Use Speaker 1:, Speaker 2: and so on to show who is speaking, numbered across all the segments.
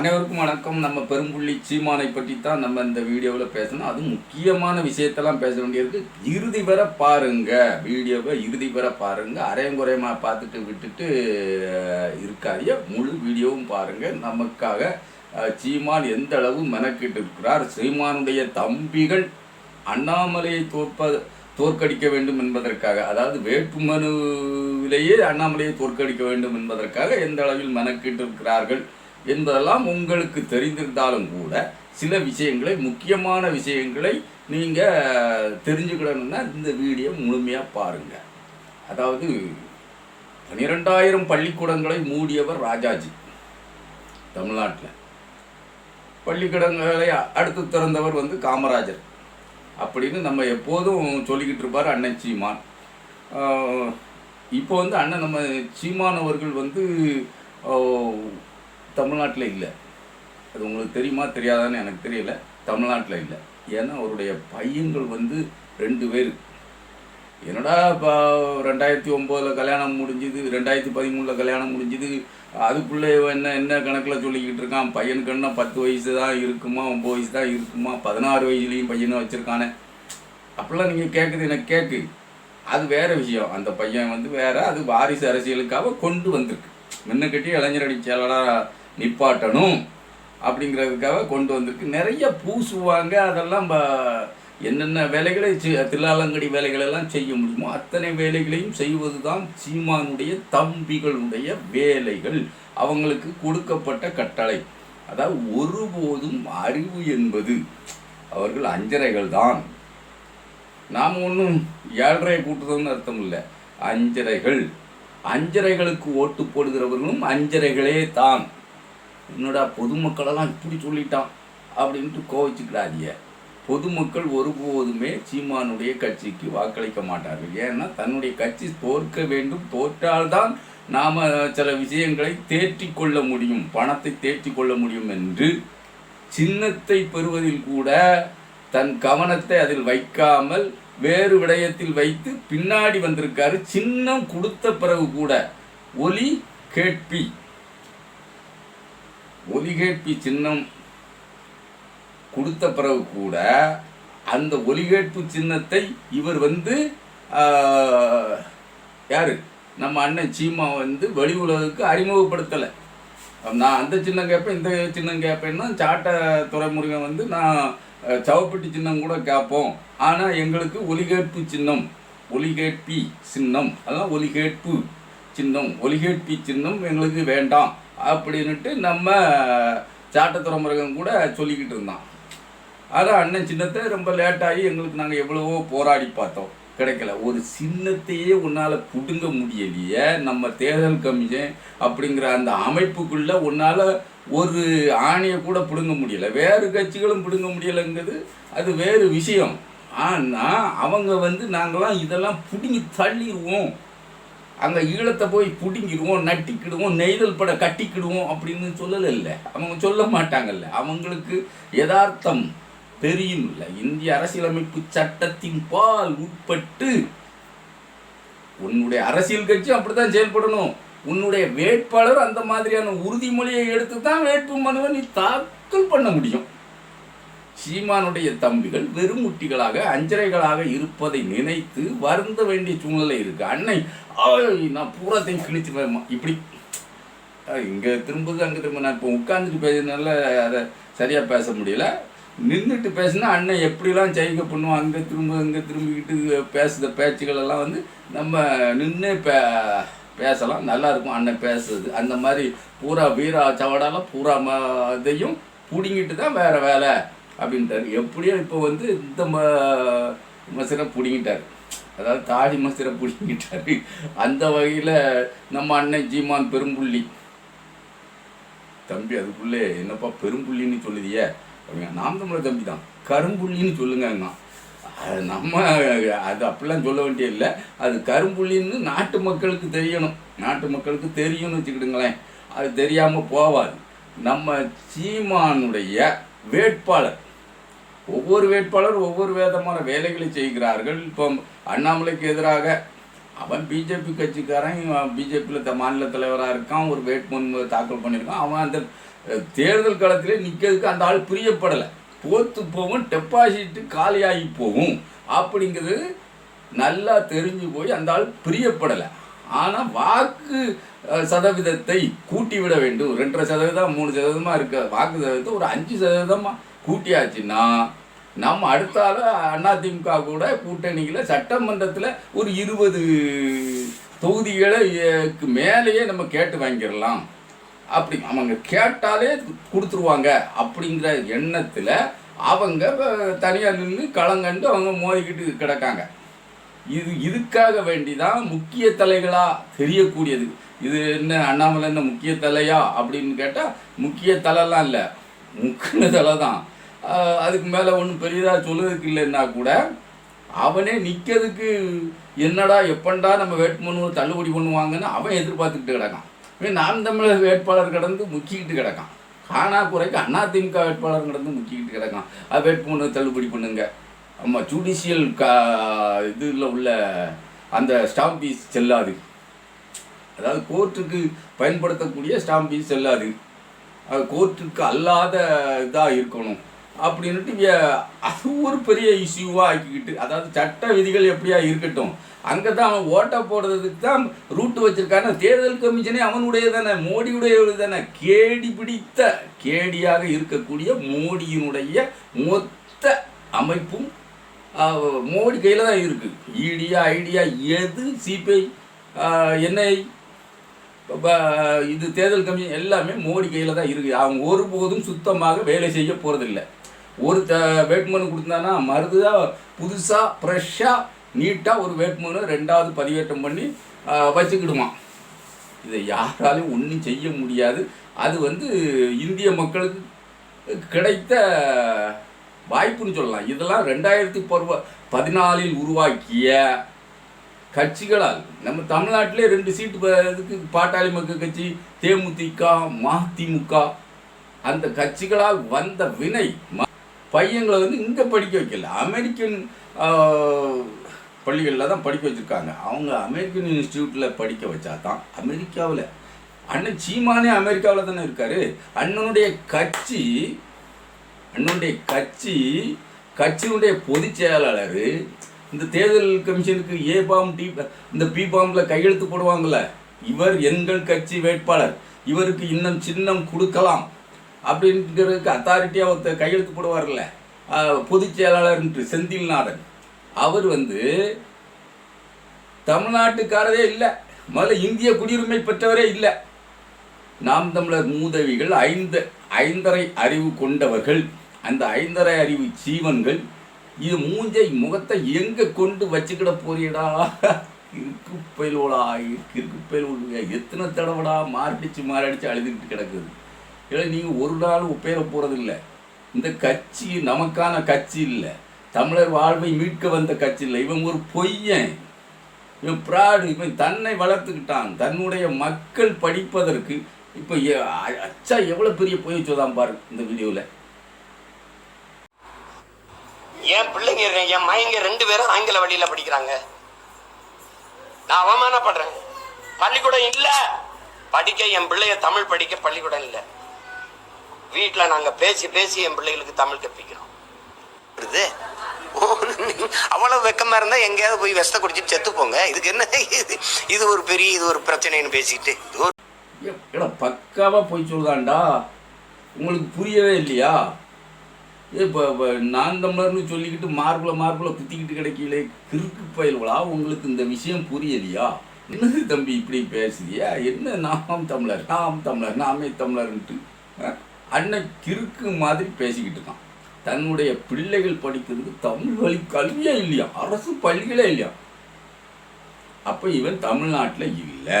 Speaker 1: அனைவருக்கும் வணக்கம். நம்ம பெரும்புள்ளி சீமானை பற்றி தான் நம்ம இந்த வீடியோவில் பேசணும். அது முக்கியமான விஷயத்தெல்லாம் பேச வேண்டியிருக்கு. இறுதி வர பாருங்க, வீடியோவை இறுதி வர பாருங்க. அரையங்குறையமாக பார்த்துட்டு விட்டுட்டு இருக்காதிய, முழு வீடியோவும் பாருங்க. நமக்காக சீமான் எந்த அளவு மெனக்கிட்டு இருக்கிறார். சீமானுடைய தம்பிகள் அண்ணாமலையை தோற்கடிக்க வேண்டும் என்பதற்காக, அதாவது வேட்புமனுவிலேயே அண்ணாமலையை தோற்கடிக்க வேண்டும் என்பதற்காக எந்த அளவில் மெனக்கிட்டு இருக்கிறார்கள் என்பதெல்லாம் உங்களுக்கு தெரிந்திருந்தாலும் கூட சில விஷயங்களை, முக்கியமான விஷயங்களை நீங்கள் தெரிஞ்சுக்கிடணும்னா இந்த வீடியோ முழுமையாக பாருங்கள். அதாவது 12,000 பள்ளிக்கூடங்களை மூடியவர் ராஜாஜி. தமிழ்நாட்டில் பள்ளிக்கூடங்களை அடுத்து திறந்தவர் காமராஜர் அப்படின்னு நம்ம எப்போதும் சொல்லிக்கிட்டு இருப்பார் அண்ணன் சீமான். இப்போ அண்ணன் நம்ம சீமான் அவர்கள் தமிழ்நாட்டில் இல்லை. அது உங்களுக்கு தெரியுமா தெரியாதான்னு எனக்கு தெரியல. தமிழ்நாட்டில் இல்லை. ஏன்னா அவருடைய பையன்கள் 2 பேர். என்னடா இப்போ 2009 கல்யாணம் முடிஞ்சுது, 2013 கல்யாணம் முடிஞ்சுது, அதுக்குள்ளே என்ன கணக்கில் சொல்லிக்கிட்டு இருக்கான். பையனுக்குன்னா 10 வயசு தான் இருக்குமா, 9 வயசு தான் இருக்குமா, 16 வயசுலேயும் பையனை வச்சுருக்கானே அப்படிலாம் நீங்கள் கேட்குது. எனக்கு கேட்கு. அது வேறு விஷயம். அந்த பையன் வேறு, அது வாரிசு அரசியலுக்காக கொண்டு வந்திருக்கு. முன்ன கட்டி இளைஞரணி செயலாளராக நிப்பாட்டணும் அப்படிங்கிறதுக்காக கொண்டு வந்திருக்கு. நிறைய பூசுவாங்க. அதெல்லாம் என்னென்ன வேலைகளை தில்லாலங்கடி வேலைகளெல்லாம் செய்ய முடியுமோ அத்தனை வேலைகளையும் செய்வது தான் சீமானுடைய தம்பிகளுடைய வேலைகள். அவங்களுக்கு கொடுக்கப்பட்ட கட்டளை. அதாவது ஒருபோதும் அறிவு என்பது அவர்கள் அஞ்சரைகள் தான். நாம் ஒன்றும் 7.5 கூட்டுறதுன்னு அர்த்தம் இல்லை. அஞ்சரைகளுக்கு ஓட்டு போடுகிறவர்களும் அஞ்சரைகளே தான். என்னடா பொதுமக்களெல்லாம் இப்படி சொல்லிட்டான் அப்படின்ட்டு கோவிச்சுக்கிறாதிய. பொதுமக்கள் ஒருபோதுமே சீமானுடைய கட்சிக்கு வாக்களிக்க மாட்டார்கள். ஏன்னா தன்னுடைய கட்சி தோற்க வேண்டும். தோற்றால்தான் நாம் சில விஷயங்களை தேற்றி கொள்ள முடியும், பணத்தை தேற்றி கொள்ள முடியும் என்று சின்னத்தை பெறுவதில் கூட தன் கவனத்தை அதில் வைக்காமல் வேறு விடயத்தில் வைத்து பின்னாடி வந்திருக்காரு. சின்னம் கொடுத்த பிறகு கூட ஒலி கேட்பி சின்னம் கொடுத்த பிறகு கூட அந்த ஒலிகேட்பு சின்னத்தை இவர் யாரு நம்ம அண்ணன் சீமா வெளி உலகுக்கு அறிமுகப்படுத்தலை. நான் அந்த சின்னம் கேட்பேன், இந்த சின்னம் கேட்பேன்னா சாட்ட துறைமுருகன் நான் சவப்பெட்டி சின்னம் கூட கேட்போம். ஆனால் எங்களுக்கு ஒலிகேட்பு சின்னம், ஒலிகேட்பி சின்னம், அதெல்லாம் ஒலிகேட்பு சின்னம், ஒலிகேட்பி சின்னம் எங்களுக்கு வேண்டாம் அப்படின்ட்டு நம்ம சாட்டத்துறை முருகன் கூட சொல்லிக்கிட்டு இருந்தான். அதான் அண்ணன் சின்னத்தை ரொம்ப லேட்டாகி எங்களுக்கு நாங்கள் எவ்வளவோ போராடி பார்த்தோம், கிடைக்கல. ஒரு சின்னத்தையே உன்னால் பிடுங்க முடியலையே. நம்ம தேர்தல் கமிஷன் அப்படிங்கிற அந்த அமைப்புக்குள்ளே உன்னால் ஒரு ஆணையை கூட பிடுங்க முடியலை. வேறு கட்சிகளும் பிடுங்க முடியலைங்கிறது அது வேறு விஷயம். ஆனால் அவங்க நாங்களாம் இதெல்லாம் பிடுங்கி தள்ளிடுவோம், அங்கே ஈழத்தை போய் பிடுங்கிடுவோம், நட்டிக்கிடுவோம், நெய்தல் பட கட்டிக்கிடுவோம் அப்படின்னு சொல்லலை. அவங்க சொல்ல மாட்டாங்கல்ல. அவங்களுக்கு யதார்த்தம் தெரியும் இல்லை. இந்திய அரசியலமைப்பு சட்டத்தின் பால் உட்பட்டு உன்னுடைய அரசியல் கட்சி அப்படித்தான் செயல்படணும். உன்னுடைய வேட்பாளர் அந்த மாதிரியான உறுதிமொழியை எடுத்து தான் வேட்பு மனுவை நீ தாக்கல் பண்ண முடியும். சீமானுடைய தம்பிகள் வெறுமுட்டிகளாக அஞ்சரைகளாக இருப்பதை நினைத்து வருந்த வேண்டிய சூழ்நிலை இருக்கு. அன்னை நான் பூராத்தையும் கிழிச்சிருவேன் இப்படி இங்கே திரும்புது அங்கே திரும்ப. நான் இப்போ உட்காந்துட்டு பேசினால அதை சரியாக பேச முடியல. நின்றுட்டு பேசினா அண்ணன் எப்படிலாம் செய்க பண்ணுவோம். அங்கே திரும்பிக்கிட்டு பேசுகிற பேச்சுகள் எல்லாம் நம்ம நின்று பேசலாம், நல்லாயிருக்கும் அண்ணன் பேசுறது. அந்த மாதிரி பூரா வீரா சவடாலாம் பூரா இதையும் பிடிங்கிட்டு தான் வேறு வேலை அப்படின்ட்டார். எப்படியோ இப்போ இந்த மசிரை பிடிங்கிட்டார், அதாவது தாடி மசிரை பிடிங்கிட்டார். அந்த வகையில் நம்ம அண்ணன் சீமான் பெரும்புள்ளி தம்பி. அதுக்குள்ளே என்னப்பா பெரும்புள்ளின்னு சொல்லுதியே அப்படிங்க. நாம் தமிழர் தம்பி தான், கரும்புள்ளின்னு சொல்லுங்கன்னா நம்ம அது அப்படிலாம் சொல்ல வேண்டிய இல்லை. அது கரும்புள்ளின்னு நாட்டு மக்களுக்கு தெரியணும். நாட்டு மக்களுக்கு தெரியும்னு வச்சுக்கிடுங்களேன். அது தெரியாமல் போவாது. நம்ம சீமானுடைய வேட்பாளர், ஒவ்வொரு வேட்பாளர் ஒவ்வொரு விதமான வேலைகளை செய்கிறார்கள். இப்போ அண்ணாமலைக்கு எதிராக அவன் பிஜேபி கட்சிக்காரன், பிஜேபியில் மாநில தலைவராக இருக்கான், ஒரு வேட்புமனு தாக்கல் பண்ணியிருக்கான். அவன் அந்த தேர்தல் காலத்திலே நிற்கிறதுக்கு அந்த ஆள் பிரியப்படலை. தோத்து போகும், டெபாசிட்டு காலியாகி போகும் அப்படிங்கிறது நல்லா தெரிஞ்சு போய் அந்த ஆள் பிரியப்படலை. ஆனால் வாக்கு சதவீதத்தை கூட்டி விட வேண்டும். 2.5% 3% இருக்க வாக்கு சதவீதத்தை ஒரு 5% கூட்டியாச்சுன்னா நம்ம அடுத்தால அதிமுக கூட கூட்டணியில் சட்டமன்றத்தில் ஒரு 20 தொகுதிகளுக்கு மேலேயே நம்ம கேட்டு வாங்கிடலாம். அப்படி அவங்க கேட்டாலே கொடுத்துருவாங்க அப்படிங்கிற எண்ணத்தில் அவங்க தனியாக நின்று களங்கண்டு அவங்க மோதிக்கிட்டு கிடக்காங்க. இதுக்காக வேண்டிதான் முக்கிய தலைகளாக தெரியக்கூடியது. இது என்ன அண்ணாமலை என்ன முக்கிய தலையா அப்படின்னு கேட்டால் முக்கிய தலைலாம் இல்லை, முக்கிய தலை தான். அதுக்கு மேலே ஒன்றும் பெரியதாக சொல்லுறதுக்கு இல்லைன்னா கூட அவனே நிற்கிறதுக்கு என்னடா எப்பண்டா நம்ம வேட்புமனு தள்ளுபடி பண்ணுவாங்கன்னு அவன் எதிர்பார்த்துக்கிட்டு கிடக்கான். நாம் தமிழர் வேட்பாளர் கடந்து முக்கிக்கிட்டு கிடக்கான். காணா குறைக்கு அதிமுக வேட்பாளர் கடந்து முக்கிக்கிட்டு கிடக்கான். வேட்புமனு தள்ளுபடி பண்ணுங்க, ஆமாம் ஜுடிஷியல் இதில் உள்ள அந்த ஸ்டாம்ப் பீஸ் செல்லாது, அதாவது கோர்ட்டுக்கு பயன்படுத்தக்கூடிய ஸ்டாம்ப் பீஸ் செல்லாது, அது கோர்ட்டுக்கு அல்லாத இதாக இருக்கணும் அப்படின்ட்டு அது ஒரு பெரிய இஷ்யூவாக ஆக்கிக்கிட்டு, அதாவது சட்ட விதிகள் எப்படியா இருக்கட்டும், அங்கே தான் அவன் ஓட்டை போடுறதுக்கு தான் ரூட்டு வச்சுருக்கான. தேர்தல் கமிஷனே அவனுடைய தானே, மோடியுடைய தானே. கேடி பிடித்த கேடியாக இருக்கக்கூடிய மோடியினுடைய மொத்த அமைப்பும் மோடி கையில் தான் இருக்குது. இடியா ஐடியா எது சிபிஐ என்ஐ இது தேர்தல் கமிஷன் எல்லாமே மோடி கையில் தான் இருக்குது. அவங்க ஒருபோதும் சுத்தமாக வேலை செய்ய போகிறதில்லை. ஒரு வேட்புமனு கொடுத்தானா மறுதான் புதுசாக ஃப்ரெஷ்ஷாக நீட்டாக ஒரு வேட்புமனு 2வது பதிவேற்றம் பண்ணி வச்சுக்கிடுமா. இதை யாராலையும் ஒன்றும் செய்ய முடியாது. அது இந்திய மக்களுக்கு கிடைத்த வாய்ப்புன்னு சொல்லலாம். இதெல்லாம் 2014 உருவாக்கிய கட்சிகளால் நம்ம தமிழ்நாட்டிலே 2 சீட்டு இதுக்கு பாட்டாளி மக்கள் கட்சி, தேமுதிக, மதிமுக அந்த கட்சிகளால் வந்த வினை. பையங்களை இங்கே படிக்க வைக்கல, அமெரிக்கன் பள்ளிகளில் தான் படிக்க வச்சுருக்காங்க. அவங்க அமெரிக்கன் இன்ஸ்டியூட்டில் படிக்க வச்சா தான் அமெரிக்காவில். அண்ணன் சீமானே அமெரிக்காவில் தானே இருக்கார். அண்ணனுடைய கட்சியினுடைய பொதுச் செயலாளர் இந்த தேர்தல் கமிஷனுக்கு A-பாம் இந்த B-பாமில் கையெழுத்து போடுவாங்கள்ல, இவர் எங்கள் கட்சி வேட்பாளர், இவருக்கு இன்னும் சின்னம் கொடுக்கலாம் அப்படிங்கிறதுக்கு அத்தாரிட்டியாக ஒருத்தர் கையெழுத்து போடுவார்ல, பொதுச் செயலாளர் செந்தில்நாதன். அவர் தமிழ்நாட்டுக்காரரே இல்லை, முதல்ல இந்திய குடியுரிமை பெற்றவரே இல்லை. நாம் தமிழர் மூதவிகள் 5.5 அறிவு கொண்டவர்கள். அந்த 5.5 அறிவு ஜீவன்கள் இது மூஞ்சை முகத்தை எங்கே கொண்டு வச்சுக்கிட போறீடா? இருக்கு பயிலோட எத்தனை தடவைடா மாரடிச்சு அழுதுகிட்டு கிடக்குது. இல்லை நீங்கள் ஒரு நாள் ஒப்பேற போகிறதில்லை. இந்த கட்சி நமக்கான கட்சி இல்லை, தமிழர் வாழ்வை மீட்க வந்த கட்சி இல்லை. இவன் ஒரு பொய்யன், இவன் பிராடு. இவன் தன்னை வளர்த்துக்கிட்டான் தன்னுடைய மக்கள் படிப்பதற்கு. இப்போ அச்சா எவ்வளோ பெரிய பொய் சொல்லுதான் பாரு இந்த வீடியோவில்.
Speaker 2: என் பிள்ளைங்க என் மையங்க 2 பேரும் ஆங்கில வழியில் படிக்கிறாங்க. நான் அவமானப்படுறேன். பள்ளிக்கூடம் இல்லை படிக்க, என் பிள்ளைய தமிழ் படிக்க பள்ளிக்கூடம் இல்லை. வீட்டில் நாங்கள் பேசி என் பிள்ளைகளுக்கு தமிழ் கற்பிக்கிறோம். அவ்வளவு வெக்கமா இருந்தா எங்கேயாவது போய் விஷத்தை குடிச்சிட்டு செத்து போங்க. இதுக்கு என்ன இது ஒரு பிரச்சனைன்னு பேசிட்டு
Speaker 1: பக்காவா போய் சொல்லுதாண்டா. உங்களுக்கு புரியவே இல்லையா? இப்போ நான் தமிழர்னு சொல்லிக்கிட்டு மார்பில் குத்திக்கிட்டு கிடைக்கல கிறுக்கு பயில்களா? உங்களுக்கு இந்த விஷயம் புரியலையா? என்னது தம்பி இப்படி பேசுதியா? என்ன நாம் தமிழர் நாமே தமிழர்ன்ட்டு அண்ணன் கிறுக்கு மாதிரி பேசிக்கிட்டு இருக்கான். தன்னுடைய பிள்ளைகள் படிக்கிறது தமிழ் வழி கல்வியே இல்லையா, அரசு பள்ளிகளே இல்லையா. அப்போ இவன் தமிழ்நாட்டில் இல்லை,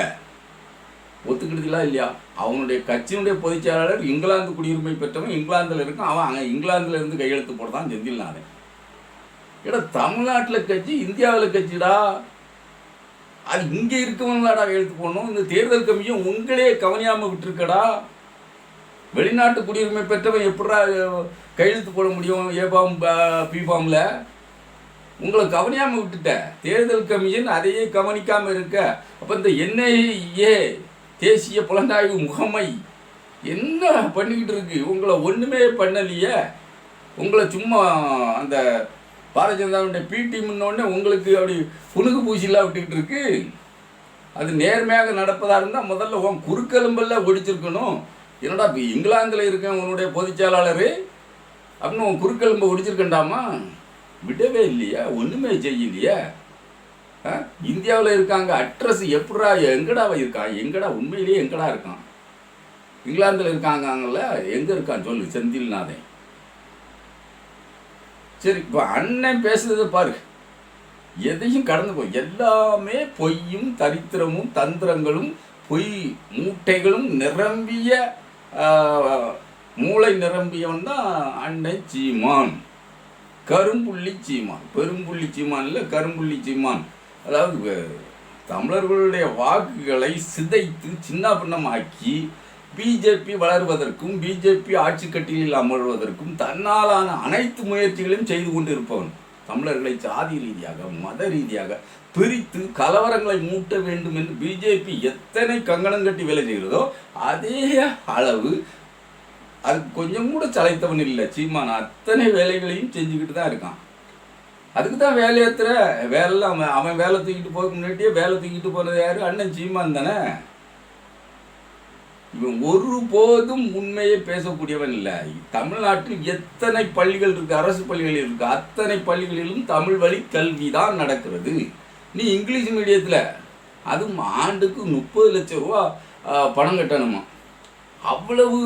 Speaker 1: ஒத்துக்கிட்டதுலாம் இல்லையா? அவனுடைய கட்சியினுடைய பொதுச் செயலாளர் இங்கிலாந்து குடியுரிமை பெற்றவன், இங்கிலாந்தில் இருக்கான். அவன் அங்கே இங்கிலாந்தில் இருந்து கையெழுத்து போடுறான் செந்தில்நாதன். ஏடா தமிழ்நாட்டில் கட்சி, இந்தியாவில் கட்சிடா, அது இங்கே இருக்கவங்களாடா கையெழுத்து போடணும். இந்த தேர்தல் கமிஷன் உங்களே கவனியாமல் விட்டுருக்கடா. வெளிநாட்டு குடியுரிமை பெற்றவன் எப்படா கையெழுத்து போட முடியும் A-பாம் B-பாமில்? உங்களை கவனியாமல் விட்டுட்ட. தேர்தல் கமிஷன் அதையே கவனிக்காமல் இருக்க. அப்போ இந்த NIA தேசிய புலனாய்வு முகமை என்ன பண்ணிக்கிட்டு இருக்கு? உங்களை ஒன்றுமே பண்ணலையே. உங்களை சும்மா அந்த பாரதிய ஜனதாவுடைய பிடி முன்னோடனே உங்களுக்கு அப்படி புனுகு பூசிலாம் விட்டுக்கிட்டு இருக்கு. அது நேர்மையாக நடப்பதாக இருந்தால் முதல்ல உன் குறுக்கெலும்பெல்லாம் ஒடிச்சிருக்கணும். என்னடா இப்போ இங்கிலாந்தில் இருக்கேன் உன்னுடைய பொதுச்செயலாளர் அப்படின்னு உன் குறுக்கெலும்பை ஒடிச்சிருக்கண்டாமா? விடவே இல்லையா, ஒன்றுமே செய்யலையா? இந்தியாவில் இருக்காங்க, அட்ரஸ் எப்படா எங்கடா இருக்கான், எங்கடா உண்மையிலேயே எங்கடா இருக்கான்? இங்கிலாந்தில் இருக்காங்கல்ல, எங்கே இருக்கான்னு சொல்லு செந்தில்நாதன். சரி, இப்போ அண்ணன் பேசுறதை பாரு, எதையும் கடந்து போய் எல்லாமே பொய்யும் தரித்திரமும் தந்திரங்களும் பொய் மூட்டைகளும் நிரம்பிய மூளை நிரம்பியவன் தான் அண்ணன் சீமான். கரும்புள்ளி சீமான், பெரும்புள்ளி சீமான் இல்லை, கரும்புள்ளி சீமான். அதாவது தமிழர்களுடைய வாக்குகளை சிதைத்து சின்ன பின்னமாக்கி பிஜேபி வளர்வதற்கும் பிஜேபி ஆட்சி கட்டிலில் அமர்வதற்கும் தன்னாலான அனைத்து முயற்சிகளையும் செய்து கொண்டு இருப்பவன். தமிழர்களை சாதி ரீதியாக மத ரீதியாக பிரித்து கலவரங்களை மூட்ட வேண்டும் என்று பிஜேபி எத்தனை கங்கணம் கட்டி வேலை செய்கிறதோ அதே அளவு அதுக்கு கொஞ்சம் கூட சளைத்தவன் இல்லை சீமான். அத்தனை வேலைகளையும் செஞ்சுக்கிட்டு தான் இருக்கான். அதுக்கு தான் வேலையேற்றுற வேலை. அவன் வேலை தூக்கிட்டு போக முன்னாடியே வேலை தூக்கிட்டு போகிறது யாரு? அண்ணன் சீமான் தானே. இவன் ஒருபோதும் உண்மையை பேசக்கூடியவன் இல்லை. தமிழ்நாட்டில் எத்தனை பள்ளிகள் இருக்கு, அரசு பள்ளிகள் இருக்கு, அத்தனை பள்ளிகளிலும் தமிழ் வழி கல்வி தான் நடக்கிறது. நீ இங்கிலீஷ் மீடியத்தில் அதுவும் ஆண்டுக்கு 30 லட்சம் ரூபா பணம் கட்டணுமா? அவ்வளவு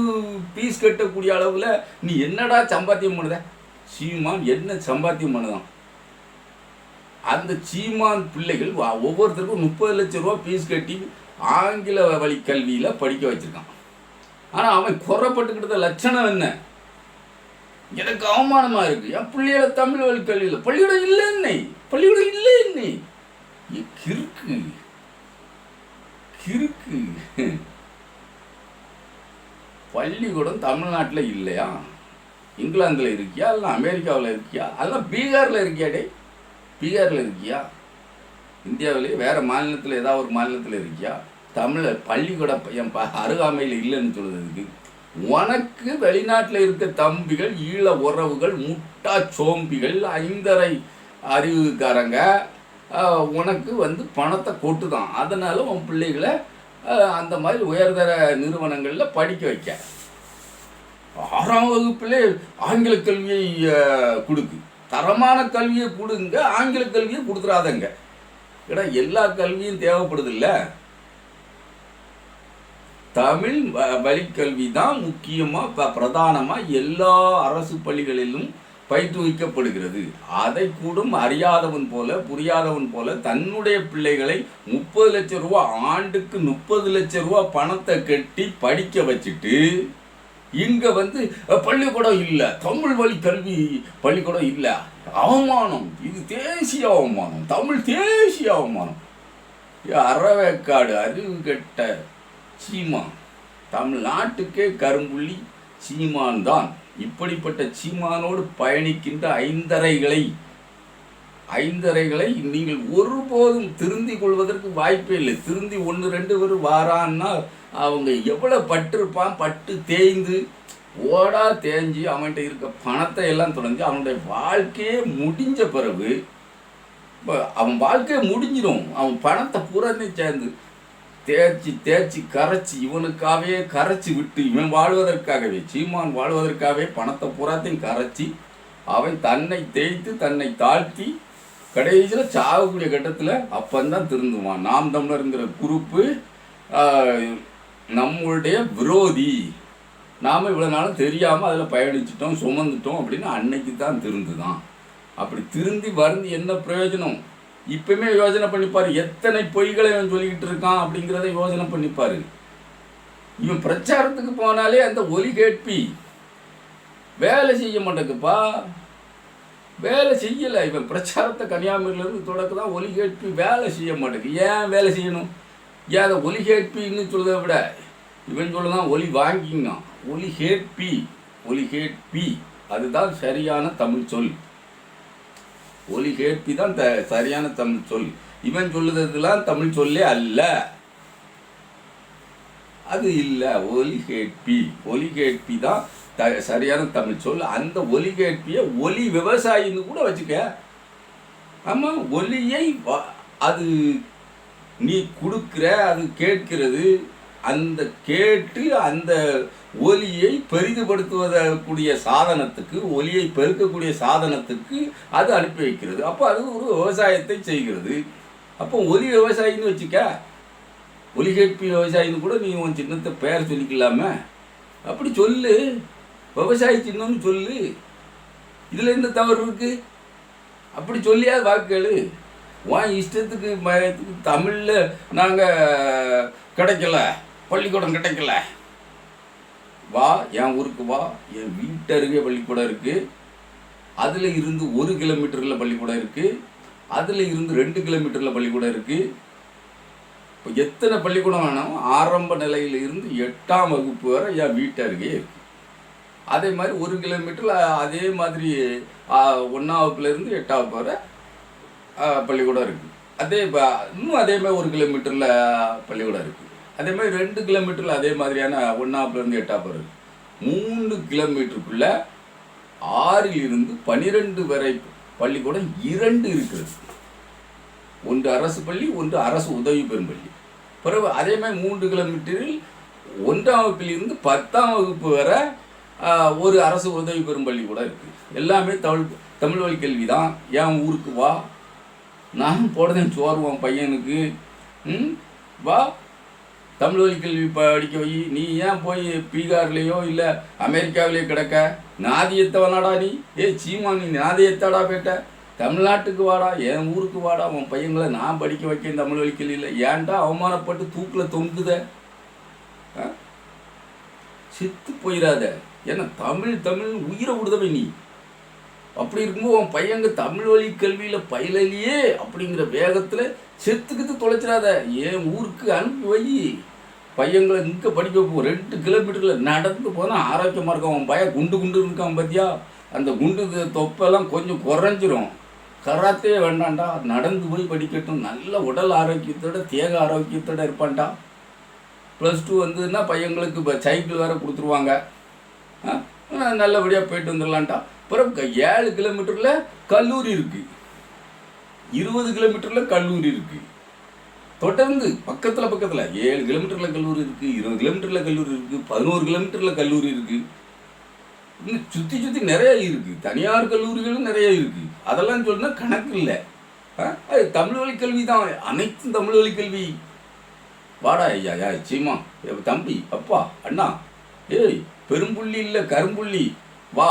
Speaker 1: ஃபீஸ் கட்டக்கூடிய அளவில் நீ என்னடா சம்பாத்தியம் பண்ணுத? சீமான் என்ன சம்பாத்தியம் பண்ணுதான்? அந்த சீமான் பிள்ளைகள் ஒவ்வொருத்தருக்கும் 30 லட்சம் ரூபா ஃபீஸ் கட்டி ஆங்கில வழி கல்வியில் படிக்க வச்சிருக்கான். ஆனால் அவன் குறைப்பட்டுக்கிட்ட லட்சணம் என்ன? எனக்கு அவமானமாக இருக்குது. என் பிள்ளைகளை தமிழ் வழி கல்வியில் பள்ளிக்கூடம் இல்லை என்னை, பள்ளிக்கூடம் இல்லை என்னை. கிறுக்கு கிறுக்கு. பள்ளிக்கூடம் தமிழ்நாட்டில் இல்லையா? இங்கிலாந்தில் இருக்கியா? இல்லை அமெரிக்காவில் இருக்கியா? அதெல்லாம் பீகாரில் இருக்கியாடே? பீகாரில் இருக்கியா? இந்தியாவிலே வேறு மாநிலத்தில் ஏதாவது ஒரு மாநிலத்தில் இருக்கியா? தமிழ் பள்ளிக்கூடம் என் அருகாமையில் இல்லைன்னு சொல்கிறதுக்கு உனக்கு வெளிநாட்டில் இருக்க தம்பிகள், ஈழ உறவுகள், முட்டா சோம்பிகள், 5.5 அறிவுக்காரங்க உனக்கு பணத்தை கொட்டு தான். அதனால் உன் பிள்ளைகளை அந்த மாதிரி உயர்தர நிறுவனங்களில் படிக்க வைக்க. 6ஆம் வகுப்பிலே ஆங்கில கல்வியை கொடுக்கு, தரமான கல்வியை கொடுங்க, ஆங்கில கல்வியை கொடுத்துடாதங்க. ஏன்னா எல்லா கல்வியும் தேவைப்படுது இல்லை. தமிழ் வழிக்கல்வி தான் முக்கியமாக பிரதானமாக எல்லா அரசு பள்ளிகளிலும் பயிற்றுவிக்கப்படுகிறது. அதை கூடும் அறியாதவன் போல புரியாதவன் போல தன்னுடைய பிள்ளைகளை 30 லட்சம் ரூபா ஆண்டுக்கு 30 லட்சம் ரூபா பணத்தை கட்டி படிக்க வச்சுட்டு இங்கே பள்ளிக்கூடம் இல்லை, தமிழ் வழி கல்வி பள்ளிக்கூடம் இல்லை. அவமானம், இது தேசிய அவமானம், தமிழ் தேசிய அவமானம். அறவேக்காடு அறிவு கெட்ட சீமான். தமிழ்நாட்டுக்கே கரும்புள்ளி சீமான் தான். இப்படிப்பட்ட சீமானோடு பயணிக்கின்ற ஐந்தரைகளை நீங்கள் ஒருபோதும் திருந்தி கொள்வதற்கு வாய்ப்பே இல்லை. திருந்தி 1-2 பேர் வாரான்னா அவங்க எவ்வளோ பட்டிருப்பான், பட்டு தேய்ந்து ஓடா தேஞ்சு அவன்கிட்ட இருக்க பணத்தை எல்லாம் தொடங்கி அவனுடைய வாழ்க்கையே முடிஞ்ச பிறகு அவன் வாழ்க்கையை முடிஞ்சிடும். அவன் பணத்தை பூராமே சேர்ந்து தேய்ச்சி கரைச்சி இவனுக்காகவே கரைச்சி விட்டு இவன் வாழ்வதற்காகவே, சீமான் வாழ்வதற்காகவே பணத்தை பூராத்தையும் கரைச்சி அவன் தன்னை தேய்த்து தன்னை தாழ்த்தி கடைசியில் சாகக்கூடிய கட்டத்தில் அப்பந்தான் திருந்துவான். நாம் தமிழருங்கிற குரூப்பு நம்மளுடைய விரோதி, நாம் இவ்வளோ நாளும் தெரியாமல் அதில் பயணிச்சிட்டோம் சுமந்துட்டோம் அப்படின்னு அன்னைக்கு தான் திருந்துதான். அப்படி திருந்தி வருந்தி என்ன பிரயோஜனம்? இப்பவுமே யோசனை பண்ணிப்பார். எத்தனை பொய்களை அவன் சொல்லிக்கிட்டு இருக்கான் அப்படிங்கிறத யோசனை பண்ணிப்பார். இவன் பிரச்சாரத்துக்கு போனாலே அந்த ஒலி கேட்பி வேலை செய்ய மாட்டேங்குப்பா, வேலை செய்யலை. இவன் பிரச்சாரத்தை கன்னியாகுமரியிலேருந்து தொடக்க தான் ஒலி கேட்பி வேலை செய்ய மாட்டேங்குது. ஏன் வேலை செய்யணும்? ஏன் அதை ஒலி கேட்பின்னு சொல்றதை விட இவன் சொல்லதான் ஒலி வாங்கிங்க. ஒலி கேட்பி அதுதான் சரியான தமிழ் சொல். ஒலி கேட்பி தான் சரியான தமிழ் சொல். இவன் சொல்லுறதுலாம் தமிழ் சொல்லே அல்ல. அது இல்லை, ஒலிகேட்பி. ஒலிகேட்பி தான் சரியான தமிழ் சொல். அந்த ஒலிகேட்பியை ஒலி விவசாயின்னு கூட வச்சுக்க. ஆமாம், ஒலியை அது நீ கொடுக்குற, அது கேட்கிறது, அந்த கேட்டு அந்த ஒலியை பெரிதுபடுத்துவதற்குரிய சாதனத்துக்கு, ஒலியை பெருக்கக்கூடிய சாதனத்துக்கு அது அனுப்பி வைக்கிறது. அப்போ அது ஒரு விவசாயத்தை செய்கிறது. அப்போ ஒலி விவசாயின்னு வச்சுக்க. ஒலிகேட்பி விவசாயின்னு கூட நீ உன் சின்னத்தை பேர் சொல்லிக்கலாமே. அப்படி சொல்லு, விவசாய சின்னம்னு சொல்லு. இதில் என்ன தவறு இருக்கு? அப்படி சொல்லியா வாக்குகள் உன் இஷ்டத்துக்கு தமிழில் நாங்கள் கிடைக்கல, பள்ளிக்கூடம் கிடைக்கல, வா என் ஊருக்கு வா, என் வீட்டு அருகே பள்ளிக்கூடம் இருக்குது, அதில் இருந்து 1 கிலோமீட்டரில் பள்ளிக்கூடம் இருக்குது, அதில் இருந்து 2 கிலோமீட்டரில் பள்ளிக்கூடம் இருக்குது. இப்போ எத்தனை பள்ளிக்கூடம் வேணாலும் ஆரம்ப நிலையில் இருந்து 8ஆம் வகுப்பு வரை என் வீட்டு அருகே இருக்குது. அதே மாதிரி 1 கிலோமீட்டரில் அதே மாதிரி 1ஆம் வகுப்புலேருந்து 8ஆம் வகுப்பு வரை பள்ளிக்கூடம் இருக்குது. இன்னும் அதே மாதிரி 1 கிலோமீட்டரில் பள்ளிக்கூடம் இருக்குது. அதே மாதிரி 2 கிலோமீட்டரில் அதே மாதிரியான 1ஆம் வகுப்புலேருந்து 8ஆம் வகுப்பு இருக்குது. 3 கிலோமீட்டருக்குள்ளே 6லிருந்து 12 வரை பள்ளிக்கூடம் 2 இருக்கிறது. ஒன்று அரசு பள்ளி, ஒன்று அரசு உதவி பெறும் பள்ளி. பிறகு அதே மாதிரி 3 கிலோமீட்டரில் 1ஆம் வகுப்பிலிருந்து 10ஆம் வகுப்பு வரை ஒரு அரசு உதவி பெறும் பள்ளி கூட இருக்குது. எல்லாமே தமிழ் வழி கல்வி தான். என் ஊருக்கு வா, நான் போடுறேன் சோறுவான் பையனுக்கு, வா தமிழ் வழி கல்வி படிக்க வை. நீ ஏன் போய் பீகார்லேயோ இல்லை அமெரிக்காவிலேயோ கிடக்க? நாதியத்தவனாடா நீ? சீமா, நீ நாதியத்தாடா போயிட்ட? தமிழ்நாட்டுக்கு வாடா, என் ஊருக்கு வாடா, உன் பையங்களை நான் படிக்க வைக்கேன் தமிழ் வழி கல்வியில். ஏன்டா அவமானப்பட்டு தூக்கில் தொங்குத? செத்து போயிடாத. ஏன்னா தமிழ் உயிரை விடுதவை நீ. அப்படி இருக்கும்போது உன் பையங்க தமிழ் வழி கல்வியில் பயிலையே அப்படிங்கிற வேகத்தில் செத்துக்கிட்டு தொலைச்சிடாத. என் ஊருக்கு அனுப்பி வை. பையங்களை இங்கே படிக்க போ. 2 கிலோமீட்டரில் நடந்து போனால் ஆரோக்கியமாக இருக்கும். அவன் பையன் குண்டு இருக்கான் பார்த்தியா? அந்த குண்டு தொப்பெல்லாம் கொஞ்சம் குறைஞ்சிரும். கராத்தே வேண்டாண்டா, நடந்து போய் படிக்கட்டும். நல்ல உடல் ஆரோக்கியத்தோட தேக ஆரோக்கியத்தோடு இருப்பான்டா. +2 வந்ததுன்னா பையங்களுக்கு இப்போ சைக்கிள் வேறு கொடுத்துருவாங்க. நல்லபடியாக போயிட்டு வந்துடலான்ட்டா. அப்புறம் 7 கிலோமீட்டரில் கல்லூரி இருக்குது, 20 கிலோமீட்டரில் கல்லூரி இருக்குது. தொடர்ந்து பக்கத்தில் 7 கிலோமீட்டரில் கல்லூரி இருக்குது, 20 கிலோமீட்டரில் கல்லூரி இருக்குது, 11 கிலோமீட்டரில் கல்லூரி இருக்குது. இன்னும் சுற்றி நிறைய இருக்குது. தனியார் கல்லூரிகளும் நிறைய இருக்குது. அதெல்லாம் சொன்னால் கணக்கு இல்லை. அது தமிழ் வழி கல்வி தான். அனைத்தும் தமிழ் வழி கல்வி. வாடா ஐயா, சீமா, தம்பி, அப்பா, அண்ணா, பெரும்புள்ளி இல்லை கரும்புள்ளி, வா